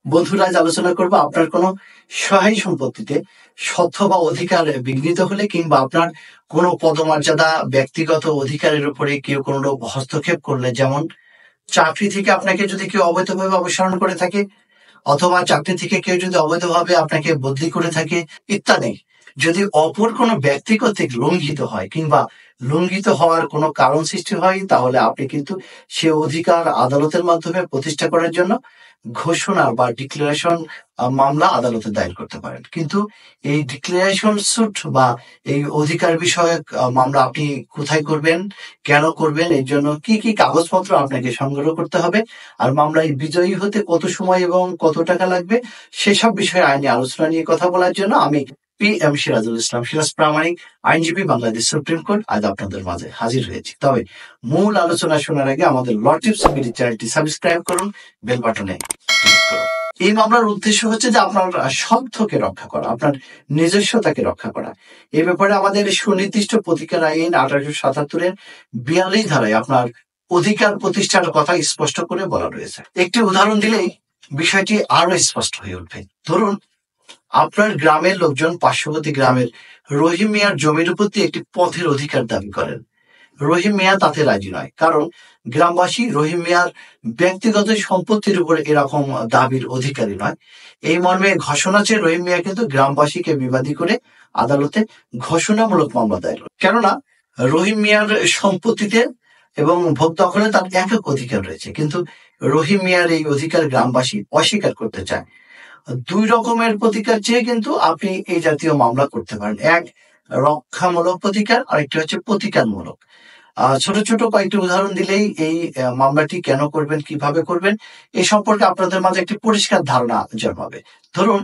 বন্ধুরা, আজ আলোচনা করব আপনার কোনো সহায় সম্পত্তিতে স্বত্ব বা অধিকার বিঘ্নিত হলে কিংবা আপনার কোনো পদমর্যাদা ব্যক্তিগত অধিকারের উপরে কেউ কোনো হস্তক্ষেপ করলে, যেমন চাকরি থেকে আপনাকে যদি কেউ অবৈধভাবে অপসারণ করে থাকে, অথবা চাকরি থেকে কেউ যদি অবৈধভাবে আপনাকে বদলি করে থাকে ইত্যাদি। যদি অপর কোনো ব্যক্তি কর্তৃক লঙ্ঘিত হয় কিংবা লঙ্ঘিত হওয়ার কোনো কারণ সৃষ্টি হয়, তাহলে আপনি কিন্তু সে অধিকার আদালতের মাধ্যমে প্রতিষ্ঠা করার জন্য ঘোষণা বা ডিক্লারেশন মামলা আদালতে দায়ের করতে পারেন। কিন্তু এই ডিক্লারেশন সুট বা এই অধিকার বিষয়ক মামলা আপনি কোথায় করবেন, কেন করবেন, এর জন্য কি কি কাগজপত্র আপনাকে সংগ্রহ করতে হবে, আর মামলায় বিজয়ী হতে কত সময় এবং কত টাকা লাগবে, সেসব বিষয়ে আইনি আলোচনা নিয়ে কথা বলার জন্য আমি PM সিরাজুল ইসলাম সিরাজ প্রামাণিক, আইনজীবী, বাংলাদেশ সুপ্রিম কোর্ট, আজ আপনাদের মাঝে হাজির হয়েছি। তবে মূল আলোচনা শোনার আগে আমাদের ল টিপস চ্যানেলটি সাবস্ক্রাইব করুন, বেল বাটনে ক্লিক করুন। এই মামলার উদ্দেশ্য হচ্ছে যে আপনার স্বার্থকে রক্ষা করা, আপনার নিজস্বতাকে রক্ষা করা। এই ব্যাপারে আমাদের সুনির্দিষ্ট প্রতিকার আইন 1877-এর 42 ধারায় আপনার অধিকার প্রতিষ্ঠার কথা স্পষ্ট করে বলা রয়েছে। একটি উদাহরণ দিলেই বিষয়টি আরো স্পষ্ট হয়ে উঠবে। ধরুন, আপনার গ্রামের লোকজন পার্শ্ববর্তী গ্রামের রহিম মিয়ার জমির প্রতি একটি পথের অধিকার দাবি করেন। রহিম মিয়া তাতে রাজি নয়, কারণ গ্রামবাসী রহিম মিয়ার ব্যক্তিগত সম্পত্তির উপর এরকম দাবির অধিকারী নয়। এই মর্মে ঘোষণা চেয়ে রহিম মিয়া কিন্তু গ্রামবাসীকে বিবাদী করে আদালতে ঘোষণামূলক মামলা দায়ের করেন। কেননা রহিম মিয়ার সম্পত্তিতে এবং ভোগ দখলে তার একক অধিকার রয়েছে, কিন্তু রহিম মিয়ার এই অধিকার গ্রামবাসী অস্বীকার করতে চায়। দুই রকমের প্রতিকার চেয়ে কিন্তু আপনি এই জাতীয় মামলা করতে পারেন। এক, রক্ষামূলক প্রতিকার, আরেকটি হচ্ছে প্রতিকারমূলক। ছোট ছোট কয়েকটি উদাহরণ দিলেই এই মামলাটি কেন করবেন, কিভাবে করবেন, এ সম্পর্কে আপনাদের মাঝে একটি পরিষ্কার ধারণা জন্মাবে। ধরুন,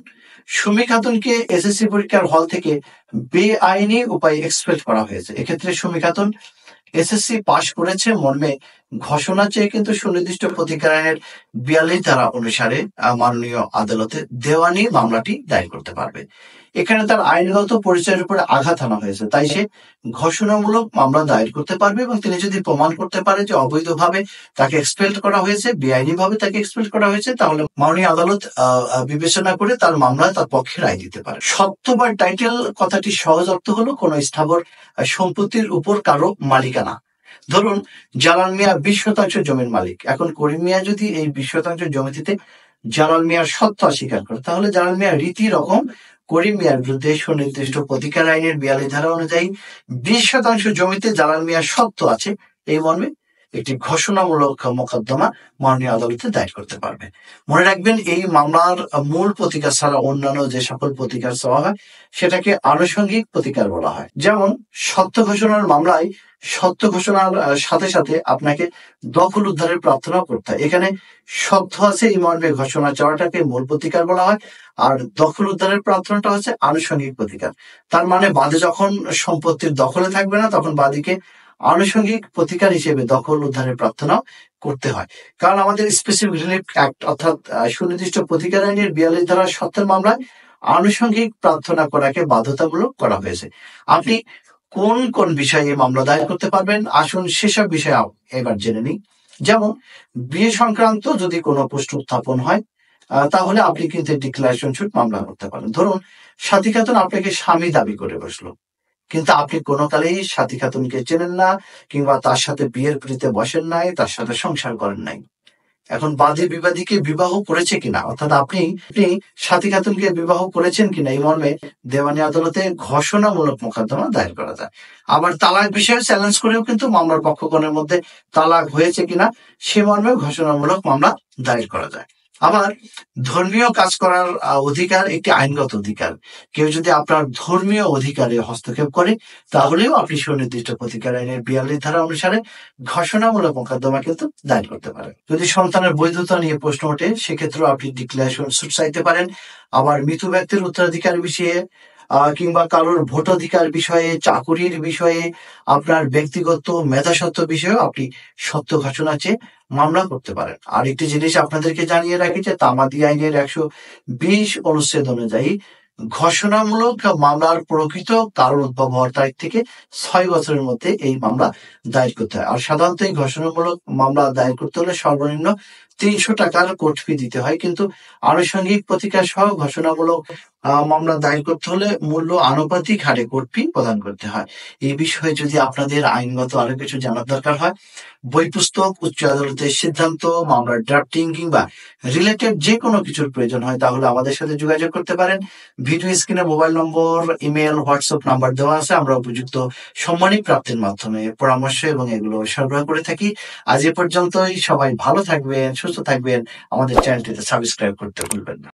সুমি খাতুনকে SSC পরীক্ষার হল থেকে বেআইনি উপায়ে এক্সপেল করা হয়েছে। এক্ষেত্রে সুমি খাতুন SSC পাশ করেছে মর্মে ঘোষণা চেয়ে কিন্তু সুনির্দিষ্ট প্রতিকার আইনের 42 ধারা অনুসারে মাননীয় আদালতে দেওয়ানি মামলাটি দায়ের করতে পারবে। এখানে তার আইনগত পরিচয়ের উপরে আঘাত আনা হয়েছে, তাই সে ঘোষণামূলক মামলা দায়ের করতে পারবে, এবং তিনি যদি প্রমাণ করতে পারে যে অবৈধভাবে তাকে এক্সপেল করা হয়েছে, বেআইনি ভাবে তাকে এক্সপেল করা হয়েছে, তাহলে মাননীয় আদালত বিবেচনা করে তার মামলায় তার পক্ষে রায় দিতে পারে। সত্ত্ব বা টাইটেল কথাটি সহজ অর্থ হলো কোনো স্থাবর সম্পত্তির উপর কারো মালিকানা। ধরুন, জালাল মিয়া 20% জমির মালিক। এখন করিম মিয়া যদি এই 20% জমিতে জালাল মিয়ার সত্ত্ব অস্বীকার করে, তাহলে জালাল মিয়া রীতি রকম করিম মিয়ার বিরুদ্ধে সুনির্দিষ্ট প্রতিকার আইনের 42 ধারা অনুযায়ী 20% জমিতে জালাল মিয়ার সত্ত্ব আছে এই মর্মে একটি ঘোষণামূলক মোকদ্দমা মাননীয় আদালতে দায়ের করতে পারবে। মনে রাখবেন, এই মামলার মূল প্রতিকার ছাড়া অন্যান্য যে সকল প্রতিকার চাওয়া হয় সেটাকে আনুষঙ্গিক প্রতিকার বলা হয়। যেমন সত্য ঘোষণার মামলায় সত্য ঘোষণার সাথে সাথে আপনাকে দখল উদ্ধারের প্রার্থনা করতে হয়। এখানে সত্য আছে এই মর্মে ঘোষণা চাওয়াটাকে মূল প্রতিকার বলা হয়, আর দখল উদ্ধারের প্রার্থনাটা হচ্ছে আনুষঙ্গিক প্রতিকার। তার মানে বাদী যখন সম্পত্তির দখলে থাকবে না, তখন বাদীকে আনুষঙ্গিক প্রতিকার হিসেবে দখল উদ্ধারের প্রার্থনা করতে হয়। কারণ আমাদের স্পেসিফিক রিলিফ অ্যাক্ট অর্থাৎ সুনির্দিষ্ট প্রতিকার আইনের 42 ধারা সত্যের মামলায় আনুষঙ্গিক প্রার্থনা করাকে বাধ্যতামূলক করা হয়েছে। আপনি কোন কোন বিষয়ে মামলা দায়ের করতে পারবেন, আসুন সেসব বিষয়ে এবার জেনে নিই। যেমন, বিয়ে সংক্রান্ত যদি কোনো প্রশ্ন উত্থাপন হয়, তাহলে আপনি কিন্তু ডিক্লারেশন সুট মামলা করতে পারেন। ধরুন, সাথী খাতুন আপনাকে স্বামী দাবি করে বসলো, কিন্তু আপনি কোনো কালেই সাথী খাতুনকে চেনেন না, কিংবা তার সাথে বিয়ের প্রীতিতে বসেন নাই, তার সাথে সংসার করেন নাই। এখন বাদী বিবাদীকে বিবাহ করেছে কিনা, অর্থাৎ আপনি সাথী খাতুনকে বিবাহ করেছেন কিনা এই মর্মে দেওয়ানি আদালতে ঘোষণামূলক মোকদ্দমা দায়ের করা যায়। আবার তালাক বিষয়ে চ্যালেঞ্জ করেও কিন্তু মামলার পক্ষগণের মধ্যে তালাক হয়েছে কিনা সে মর্মে ঘোষণামূলক মামলা দায়ের করা যায়। আবার ধর্মীয় কাজ করার অধিকার একটি আইনগত অধিকার। কেউ যদি আপনার ধর্মীয় অধিকারে হস্তক্ষেপ করে, তাহলেও আপনি সুনির্দিষ্ট প্রতিকার আইনের 42 ধারা অনুসারে ঘোষণামূলক মোকদ্দমা কিন্তু দায়ের করতে পারেন। যদি সন্তানের বৈধতা নিয়ে প্রশ্ন ওঠে, সেক্ষেত্রেও আপনি ডিক্লারেশন সুট চাইতে পারেন। আবার মৃত ব্যক্তির উত্তরাধিকার বিষয়ে কিংবা কারোর ভোটাধিকার বিষয়ে, চাকুরির বিষয়ে, আপনার ব্যক্তিগত মেধাসত্ত্ব বিষয়েও আপনি সত্য ঘোষণা চেয়ে মামলা করতে পারেন। আর একটি জিনিস আপনাদেরকে জানিয়ে রাখি যে তামাদি আইনের 120 অনুচ্ছেদ অনুযায়ী ঘোষণামূলক মামলার প্রকৃত কারণ উদ্ভব হওয়ার তারিখ থেকে 6 বছরের মধ্যে এই মামলা দায়ের করতে হয়। আর সাধারণত এই ঘোষণামূলক মামলা দায়ের করতে হলে সর্বনিম্ন ৩০০ টাকার কোর্ট ফি দিতে হয়, কিন্তু আনুষঙ্গিক প্রতিকার সহ ঘোষণামূলক মামলা দায়ের করতে হলে মূল্য আনুপাতিক হারে কোর্ট ফি প্রদান করতে হয়। এই বিষয়ে যদি আপনাদের আইনগত আরো কিছু জানার দরকার হয়, বই পুস্তক, উচ্চ আদালতের সিদ্ধান্ত, মামলার ড্রাফটিং কিংবা রিলেটেড যে কোনো কিছুর প্রয়োজন হয়, তাহলে আমাদের সাথে যোগাযোগ করতে পারেন। ভিডিও স্ক্রিনে মোবাইল নম্বর, ইমেল, হোয়াটসঅ্যাপ নাম্বার দেওয়া আছে। আমরা উপযুক্ত সম্মানী প্রাপ্তির মাধ্যমে পরামর্শ এবং এগুলো সরবরাহ করে থাকি। আজ এ পর্যন্তই। সবাই ভালো থাকবেন, সুস্থ থাকবেন। আমাদের চ্যানেলটিতে সাবস্ক্রাইব করতে ভুলবেন না।